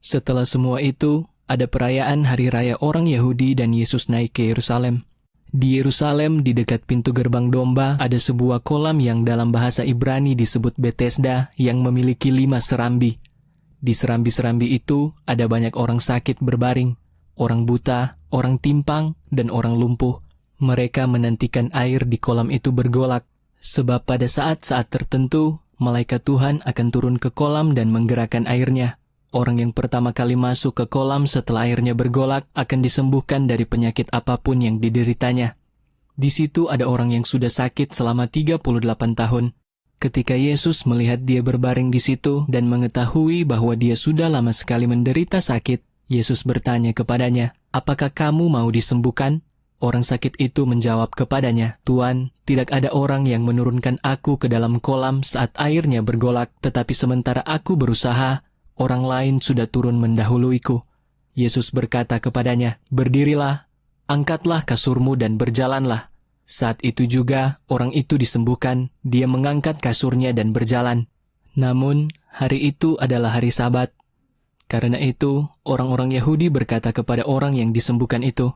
Setelah semua itu, ada perayaan Hari Raya orang Yahudi dan Yesus naik ke Yerusalem. Di Yerusalem, di dekat pintu gerbang domba, ada sebuah kolam yang dalam bahasa Ibrani disebut Betesda yang memiliki 5 serambi. Di serambi-serambi itu, ada banyak orang sakit berbaring, orang buta, orang timpang, dan orang lumpuh. Mereka menantikan air di kolam itu bergolak, sebab pada saat-saat tertentu, malaikat Tuhan akan turun ke kolam dan menggerakkan airnya. Orang yang pertama kali masuk ke kolam setelah airnya bergolak akan disembuhkan dari penyakit apapun yang dideritanya. Di situ ada orang yang sudah sakit selama 38 tahun. Ketika Yesus melihat dia berbaring di situ dan mengetahui bahwa dia sudah lama sekali menderita sakit, Yesus bertanya kepadanya, "Apakah kamu mau disembuhkan?" Orang sakit itu menjawab kepadanya, "Tuan, tidak ada orang yang menurunkan aku ke dalam kolam saat airnya bergolak, tetapi sementara aku berusaha, orang lain sudah turun mendahuluiku." Yesus berkata kepadanya, "Berdirilah, angkatlah kasurmu dan berjalanlah." Saat itu juga orang itu disembuhkan, dia mengangkat kasurnya dan berjalan. Namun, hari itu adalah hari Sabat. Karena itu, orang-orang Yahudi berkata kepada orang yang disembuhkan itu,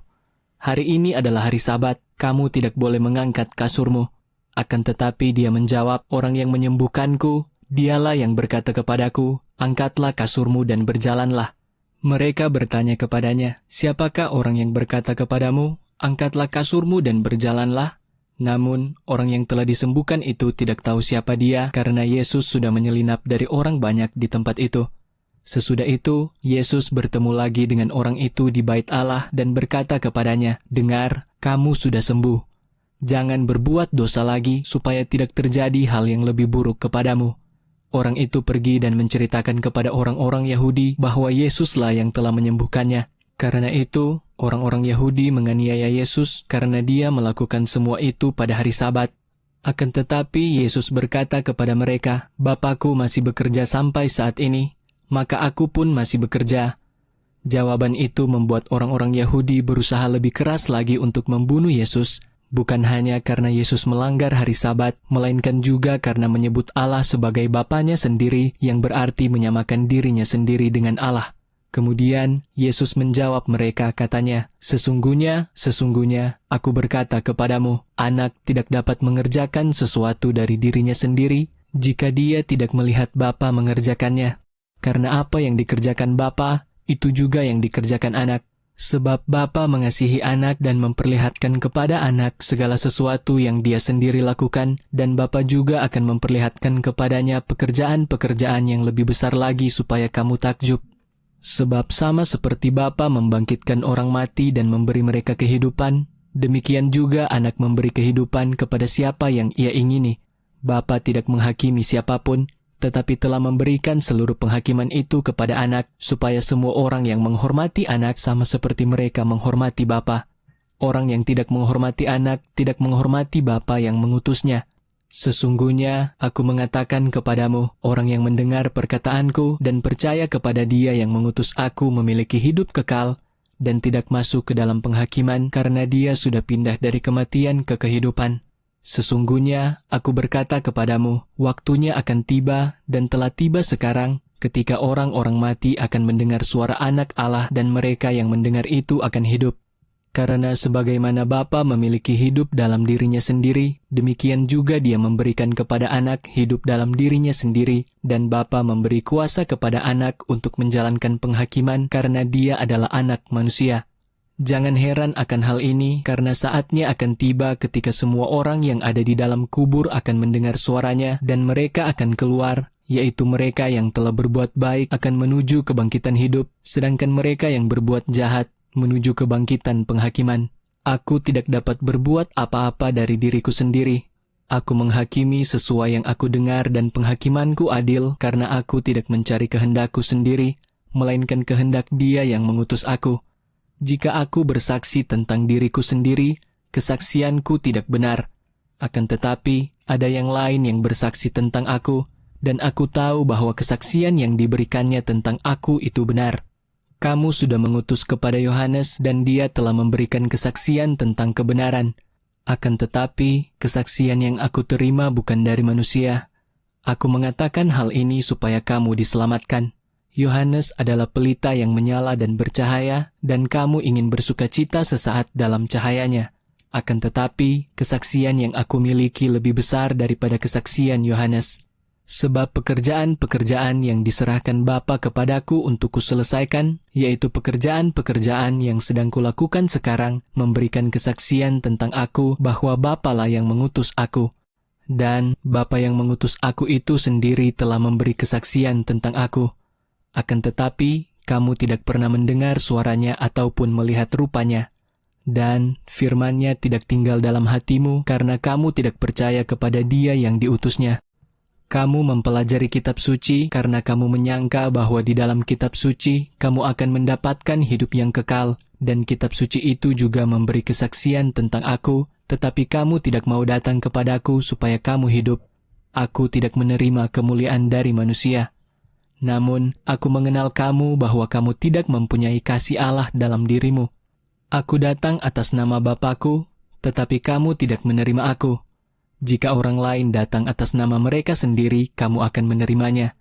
"Hari ini adalah hari Sabat, kamu tidak boleh mengangkat kasurmu." Akan tetapi dia menjawab, "Orang yang menyembuhkanku, dialah yang berkata kepadaku, angkatlah kasurmu dan berjalanlah." Mereka bertanya kepadanya, "Siapakah orang yang berkata kepadamu, angkatlah kasurmu dan berjalanlah?" Namun, orang yang telah disembuhkan itu tidak tahu siapa dia karena Yesus sudah menyelinap dari orang banyak di tempat itu. Sesudah itu, Yesus bertemu lagi dengan orang itu di bait Allah dan berkata kepadanya, "Dengar, kamu sudah sembuh. Jangan berbuat dosa lagi supaya tidak terjadi hal yang lebih buruk kepadamu." Orang itu pergi dan menceritakan kepada orang-orang Yahudi bahwa Yesuslah yang telah menyembuhkannya. Karena itu, orang-orang Yahudi menganiaya Yesus karena dia melakukan semua itu pada hari Sabat. Akan tetapi Yesus berkata kepada mereka, "Bapa-Ku masih bekerja sampai saat ini, maka aku pun masih bekerja." Jawaban itu membuat orang-orang Yahudi berusaha lebih keras lagi untuk membunuh Yesus, bukan hanya karena Yesus melanggar hari Sabat, melainkan juga karena menyebut Allah sebagai Bapanya sendiri yang berarti menyamakan dirinya sendiri dengan Allah. Kemudian Yesus menjawab mereka, katanya, sesungguhnya, aku berkata kepadamu, anak tidak dapat mengerjakan sesuatu dari dirinya sendiri jika dia tidak melihat Bapa mengerjakannya. Karena apa yang dikerjakan Bapa, itu juga yang dikerjakan anak. Sebab Bapa mengasihi anak dan memperlihatkan kepada anak segala sesuatu yang dia sendiri lakukan, dan Bapa juga akan memperlihatkan kepadanya pekerjaan-pekerjaan yang lebih besar lagi supaya kamu takjub. Sebab sama seperti Bapa membangkitkan orang mati dan memberi mereka kehidupan, demikian juga anak memberi kehidupan kepada siapa yang ia ingini. Bapa tidak menghakimi siapapun, tetapi telah memberikan seluruh penghakiman itu kepada anak, supaya semua orang yang menghormati anak sama seperti mereka menghormati Bapa. Orang yang tidak menghormati anak, tidak menghormati Bapa yang mengutusnya. Sesungguhnya, aku mengatakan kepadamu, orang yang mendengar perkataanku dan percaya kepada Dia yang mengutus aku memiliki hidup kekal, dan tidak masuk ke dalam penghakiman karena dia sudah pindah dari kematian ke kehidupan. Sesungguhnya, aku berkata kepadamu, waktunya akan tiba dan telah tiba sekarang, ketika orang-orang mati akan mendengar suara Anak Allah dan mereka yang mendengar itu akan hidup. Karena sebagaimana Bapa memiliki hidup dalam dirinya sendiri, demikian juga Dia memberikan kepada anak hidup dalam dirinya sendiri, dan Bapa memberi kuasa kepada anak untuk menjalankan penghakiman karena Dia adalah anak manusia. Jangan heran akan hal ini, karena saatnya akan tiba ketika semua orang yang ada di dalam kubur akan mendengar suaranya, dan mereka akan keluar, yaitu mereka yang telah berbuat baik akan menuju kebangkitan hidup, sedangkan mereka yang berbuat jahat menuju kebangkitan penghakiman. Aku tidak dapat berbuat apa-apa dari diriku sendiri. Aku menghakimi sesuai yang aku dengar dan penghakimanku adil karena aku tidak mencari kehendakku sendiri, melainkan kehendak Dia yang mengutus aku. Jika aku bersaksi tentang diriku sendiri, kesaksianku tidak benar. Akan tetapi, ada yang lain yang bersaksi tentang aku, dan aku tahu bahwa kesaksian yang diberikannya tentang aku itu benar. Kamu sudah mengutus kepada Yohanes dan dia telah memberikan kesaksian tentang kebenaran. Akan tetapi, kesaksian yang aku terima bukan dari manusia. Aku mengatakan hal ini supaya kamu diselamatkan. Yohanes adalah pelita yang menyala dan bercahaya, dan kamu ingin bersukacita sesaat dalam cahayanya. Akan tetapi, kesaksian yang aku miliki lebih besar daripada kesaksian Yohanes. Sebab pekerjaan-pekerjaan yang diserahkan Bapa kepadaku untuk kuselesaikan, yaitu pekerjaan-pekerjaan yang sedang kulakukan sekarang, memberikan kesaksian tentang aku bahwa Bapalah yang mengutus aku. Dan Bapa yang mengutus aku itu sendiri telah memberi kesaksian tentang aku. Akan tetapi, kamu tidak pernah mendengar suaranya ataupun melihat rupanya. Dan firman-Nya tidak tinggal dalam hatimu karena kamu tidak percaya kepada Dia yang diutusnya. Kamu mempelajari kitab suci karena kamu menyangka bahwa di dalam kitab suci kamu akan mendapatkan hidup yang kekal, dan kitab suci itu juga memberi kesaksian tentang aku, tetapi kamu tidak mau datang kepadaku supaya kamu hidup. Aku tidak menerima kemuliaan dari manusia. Namun, aku mengenal kamu bahwa kamu tidak mempunyai kasih Allah dalam dirimu. Aku datang atas nama Bapakku, tetapi kamu tidak menerima aku. Jika orang lain datang atas nama mereka sendiri, kamu akan menerimanya.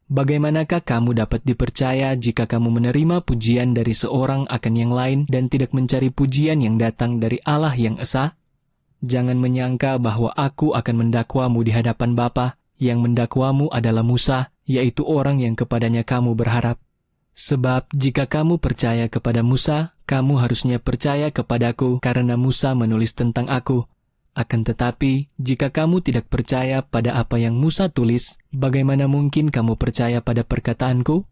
Bagaimanakah kamu dapat dipercaya jika kamu menerima pujian dari seorang akan yang lain dan tidak mencari pujian yang datang dari Allah yang esa? Jangan menyangka bahwa aku akan mendakwamu di hadapan Bapa. Yang mendakwamu adalah Musa, yaitu orang yang kepadanya kamu berharap. Sebab jika kamu percaya kepada Musa, kamu harusnya percaya kepadaku karena Musa menulis tentang aku. Akan tetapi, jika kamu tidak percaya pada apa yang Musa tulis, bagaimana mungkin kamu percaya pada perkataanku?